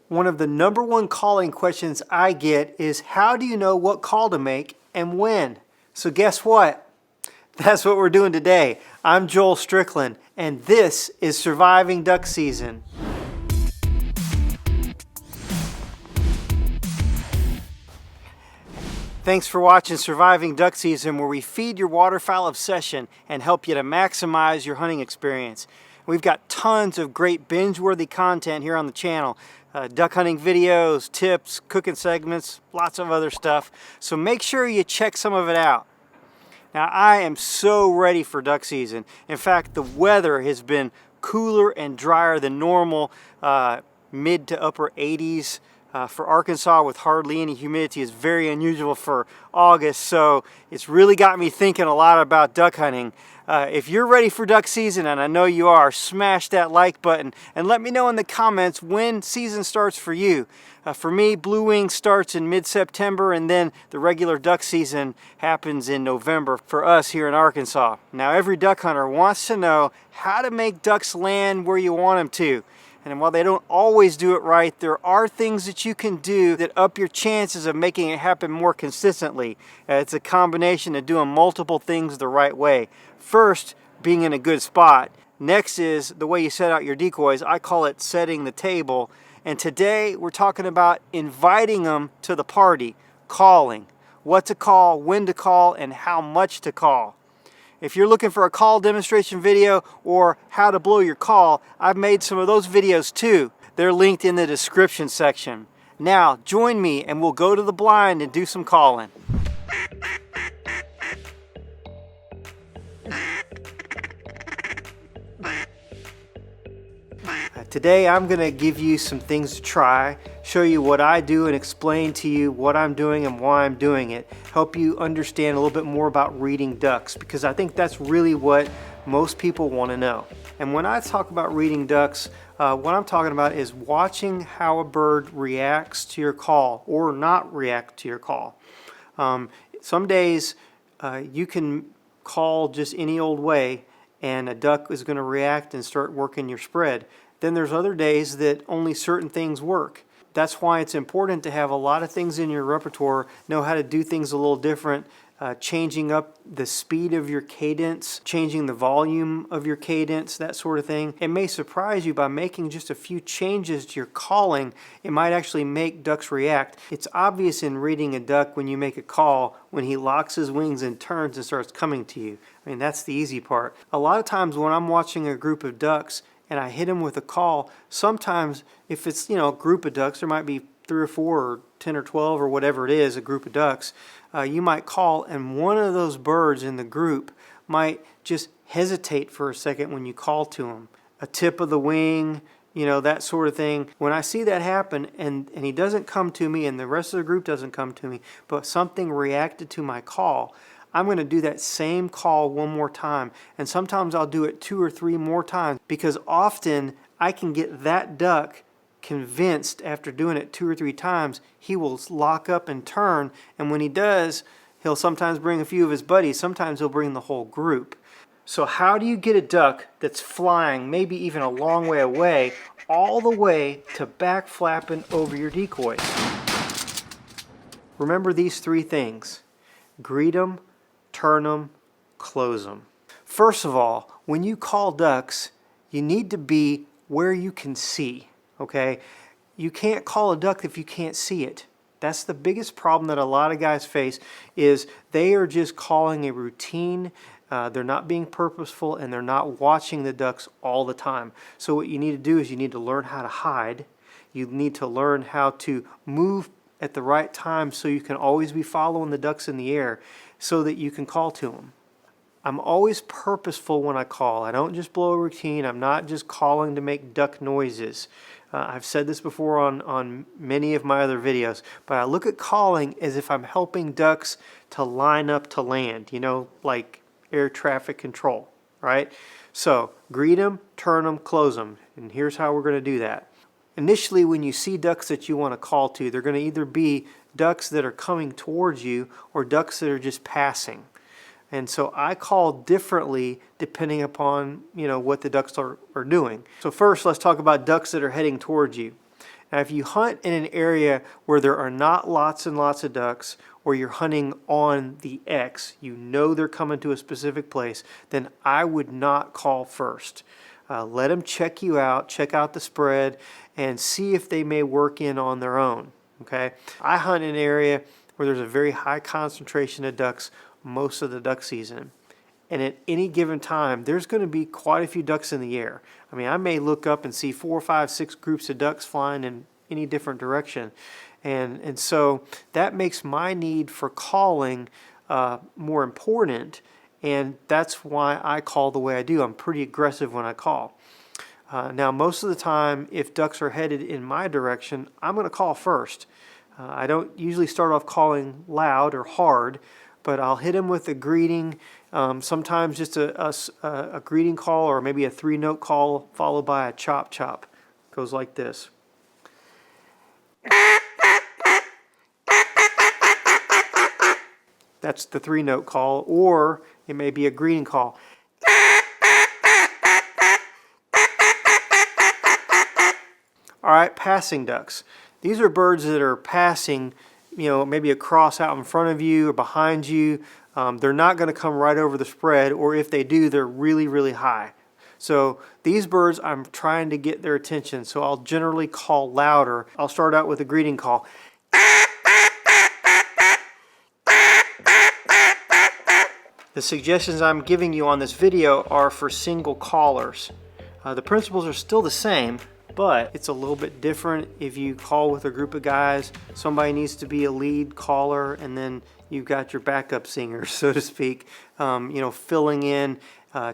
One of the number one calling questions I get is, how do you know what call to make and when? So guess what? That's what we're doing today. I'm Joel Strickland, and this is Surviving Duck Season. Thanks for watching Surviving Duck Season, where we feed your waterfowl obsession and help you to maximize your hunting experience. We've got tons of great binge-worthy content here on the channel. Duck hunting videos, tips, cooking segments, lots of other stuff. So make sure you check some of it out. Now, I am so ready for duck season. In fact, the weather has been cooler and drier than normal. Mid to upper 80s for Arkansas with hardly any humidity is very unusual for August. So it's really got me thinking a lot about duck hunting. If you're ready for duck season, and I know you are, smash that like button and let me know in the comments when season starts for you. For me, blue wing starts in mid-September, and then the regular duck season happens in November for us here in Arkansas. Now, every duck hunter wants to know how to make ducks land where you want them to. And while they don't always do it right, there are things that you can do that up your chances of making it happen more consistently. It's a combination of doing multiple things the right way. First, being in a good spot. Next is the way you set out your decoys. I call it setting the table. And today we're talking about inviting them to the party, calling. What to call, when to call, and how much to call. If you're looking for a call demonstration video or how to blow your call, I've made some of those videos too. They're linked in the description section. Now, join me and we'll go to the blind and do some calling. Today I'm going to give you some things to try, show you what I do and explain to you what I'm doing and why I'm doing it. Help you understand a little bit more about reading ducks, because I think that's really what most people want to know. And when I talk about reading ducks, what I'm talking about is watching how a bird reacts to your call or not react to your call. Some days you can call just any old way and a duck is going to react and start working your spread. Then there's other days that only certain things work. That's why it's important to have a lot of things in your repertoire, know how to do things a little different, changing up the speed of your cadence, changing the volume of your cadence, that sort of thing. It may surprise you by making just a few changes to your calling. It might actually make ducks react. It's obvious in reading a duck when you make a call, when he locks his wings and turns and starts coming to you. I mean, that's the easy part. A lot of times when I'm watching a group of ducks and I hit him with a call, sometimes if it's, a group of ducks, there might be 3 or 4 or 10 or 12 or whatever it is, a group of ducks, you might call and one of those birds in the group might just hesitate for a second when you call to him. A tip of the wing, that sort of thing. When I see that happen and he doesn't come to me and the rest of the group doesn't come to me, but something reacted to my call, I'm going to do that same call one more time. And sometimes I'll do it 2 or 3 more times, because often I can get that duck convinced after doing it 2 or 3 times, he will lock up and turn. And when he does, he'll sometimes bring a few of his buddies. Sometimes he'll bring the whole group. So how do you get a duck that's flying, maybe even a long way away, all the way to back flapping over your decoys? Remember these 3 things. Greet them, turn them, close them. First of all, when you call ducks, you need to be where you can see, okay? You can't call a duck if you can't see it. That's the biggest problem that a lot of guys face, is they are just calling a routine. They're not being purposeful and they're not watching the ducks all the time. So what you need to do is you need to learn how to hide. You need to learn how to move at the right time so you can always be following the ducks in the air so that you can call to them. I'm always purposeful when I call. I don't just blow a routine. I'm not just calling to make duck noises. I've said this before on many of my other videos, but I look at calling as if I'm helping ducks to line up to land, like air traffic control, right? So greet them, turn them, close them, and here's how we're going to do that. Initially, when you see ducks that you want to call to, they're going to either be ducks that are coming towards you or ducks that are just passing. And so I call differently depending upon, what the ducks are doing. So first, let's talk about ducks that are heading towards you. Now if you hunt in an area where there are not lots and lots of ducks, or you're hunting on the X, you know they're coming to a specific place, then I would not call first. Let them check you out, check out the spread, and see if they may work in on their own. Okay? I hunt in an area where there's a very high concentration of ducks most of the duck season. And at any given time, there's going to be quite a few ducks in the air. I mean, I may look up and see 4, 5, 6 groups of ducks flying in any different direction. And so that makes my need for calling more important, and that's why I call the way I do. I'm pretty aggressive when I call. Now, most of the time, if ducks are headed in my direction, I'm going to call first. I don't usually start off calling loud or hard, but I'll hit them with a greeting, sometimes just a greeting call, or maybe a 3-note call followed by a chop chop. It goes like this. That's the 3-note call, or it may be a greeting call. All right, passing ducks. These are birds that are passing, maybe across out in front of you or behind you. They're not going to come right over the spread, or if they do, they're really, really high. So these birds, I'm trying to get their attention, so I'll generally call louder. I'll start out with a greeting call. The suggestions I'm giving you on this video are for single callers. The principles are still the same, but it's a little bit different if you call with a group of guys. Somebody needs to be a lead caller, and then you've got your backup singers, so to speak, filling in,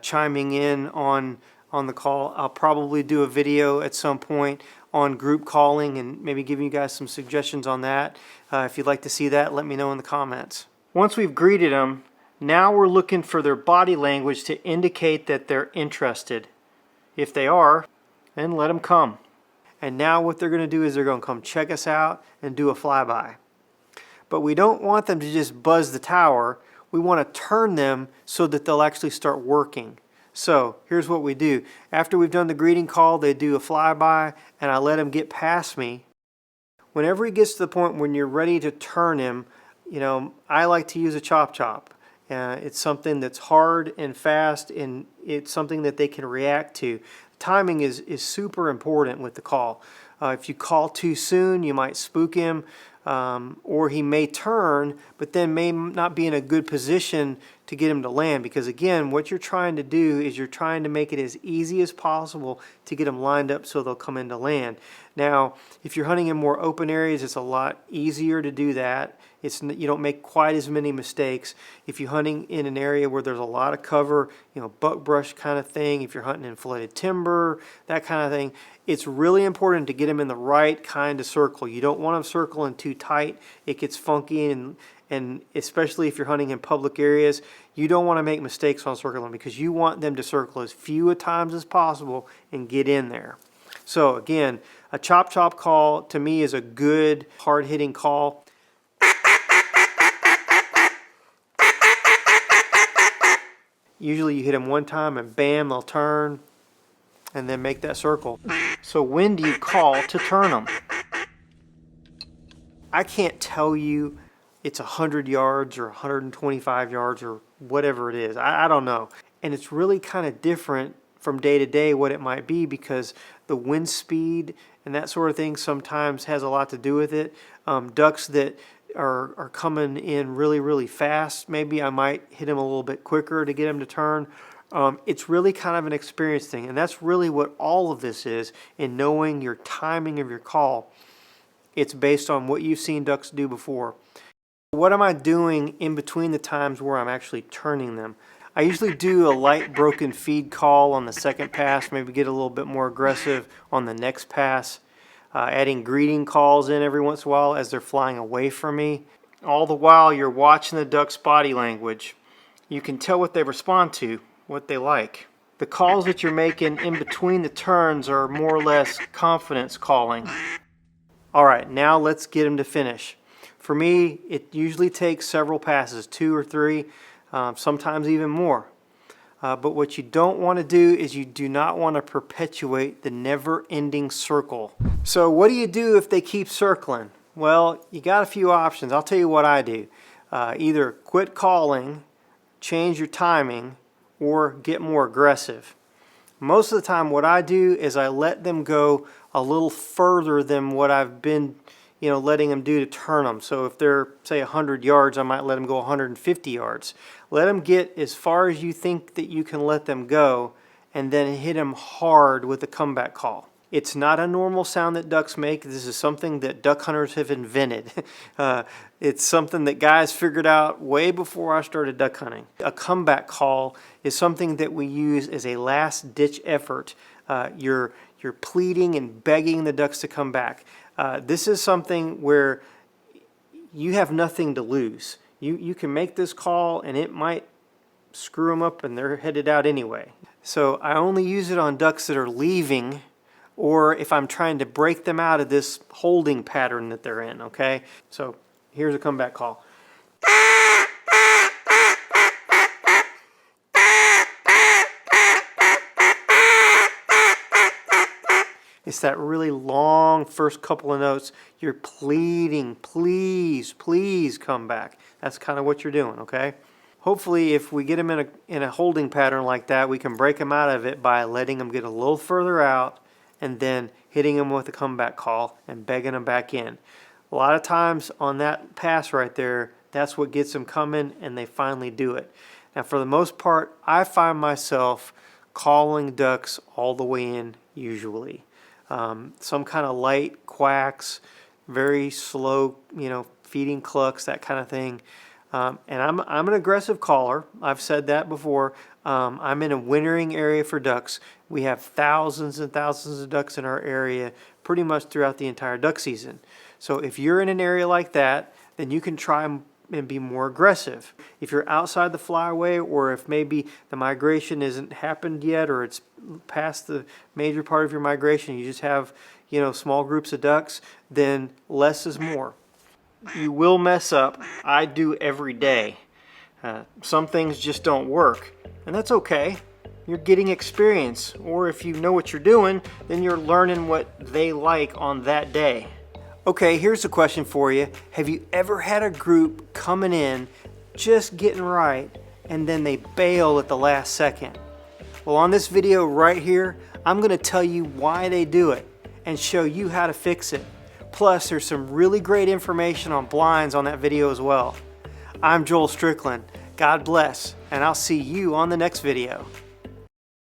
chiming in on the call. I'll probably do a video at some point on group calling and maybe giving you guys some suggestions on that. If you'd like to see that, let me know in the comments. Once we've greeted them, now we're looking for their body language to indicate that they're interested. If they are, then let them come. And now what they're going to do is they're going to come check us out and do a flyby. But we don't want them to just buzz the tower. We want to turn them so that they'll actually start working. So here's what we do. After we've done the greeting call, they do a flyby, and I let him get past me. Whenever he gets to the point when you're ready to turn him, I like to use a chop chop. It's something that's hard and fast, and it's something that they can react to. Timing is super important with the call. If you call too soon, you might spook him, or he may turn, but then may not be in a good position to get him to land, because again, what you're trying to do is you're trying to make it as easy as possible to get them lined up so they'll come into land. Now, if you're hunting in more open areas, it's a lot easier to do that. You don't make quite as many mistakes. If you're hunting in an area where there's a lot of cover, buckbrush kind of thing, if you're hunting in flooded timber, that kind of thing, it's really important to get them in the right kind of circle. You don't want them circling too tight. It gets funky, and especially if you're hunting in public areas, you don't want to make mistakes on circling, because you want them to circle as few times as possible and get in there. So again, a chop chop call to me is a good hard-hitting call. Usually you hit them one time and bam, they'll turn and then make that circle. So when do you call to turn them? I can't tell you it's 100 yards or 125 yards or whatever it is. I don't know. And it's really kind of different from day to day what it might be, because the wind speed and that sort of thing sometimes has a lot to do with it. Ducks that are coming in really, really fast, maybe I might hit them a little bit quicker to get them to turn. It's really kind of an experience thing, and that's really what all of this is, in knowing your timing of your call. It's based on what you've seen ducks do before. What am I doing in between the times where I'm actually turning them? I usually do a light broken feed call on the second pass, maybe get a little bit more aggressive on the next pass. Adding greeting calls in every once in a while as they're flying away from me. All the while you're watching the duck's body language. You can tell what they respond to, what they like. The calls that you're making in between the turns are more or less confidence calling. Alright, now let's get them to finish. For me, it usually takes several passes, 2 or 3, sometimes even more. But what you don't want to do is you do not want to perpetuate the never-ending circle. So what do you do if they keep circling? Well, you got a few options. I'll tell you what I do. Either quit calling, change your timing, or get more aggressive. Most of the time what I do is I let them go a little further than what I've been letting them do to turn them. So if they're, say, 100 yards, I might let them go 150 yards. Let them get as far as you think that you can let them go, and then hit them hard with a comeback call. It's not a normal sound that ducks make. This is something that duck hunters have invented. It's something that guys figured out way before I started duck hunting. A comeback call is something that we use as a last-ditch effort. You're pleading and begging the ducks to come back. This is something where you have nothing to lose. You can make this call and it might screw them up and they're headed out anyway. So I only use it on ducks that are leaving, or if I'm trying to break them out of this holding pattern that they're in, okay? So here's a comeback call. It's that really long first couple of notes. You're pleading, please, please come back. That's kind of what you're doing, okay? Hopefully, if we get them in a holding pattern like that, we can break them out of it by letting them get a little further out and then hitting them with a comeback call and begging them back in. A lot of times on that pass right there, that's what gets them coming and they finally do it. Now, for the most part, I find myself calling ducks all the way in usually. Some kind of light quacks, very slow, feeding clucks, that kind of thing. And I'm an aggressive caller. I've said that before. I'm in a wintering area for ducks. We have thousands and thousands of ducks in our area pretty much throughout the entire duck season. So if you're in an area like that, then you can try and be more aggressive. If you're outside the flyway, or if maybe the migration isn't happened yet, or it's past the major part of your migration, you just have small groups of ducks, then less is more. You will mess up. I do every day. Some things just don't work, and that's okay. You're getting experience, or if you know what you're doing, then you're learning what they like on that day. Okay, here's a question for you. Have you ever had a group coming in, just getting right, and then they bail at the last second? Well, on this video right here, I'm going to tell you why they do it and show you how to fix it. Plus, there's some really great information on blinds on that video as well. I'm Strickland. God bless, and I'll see you on the next video.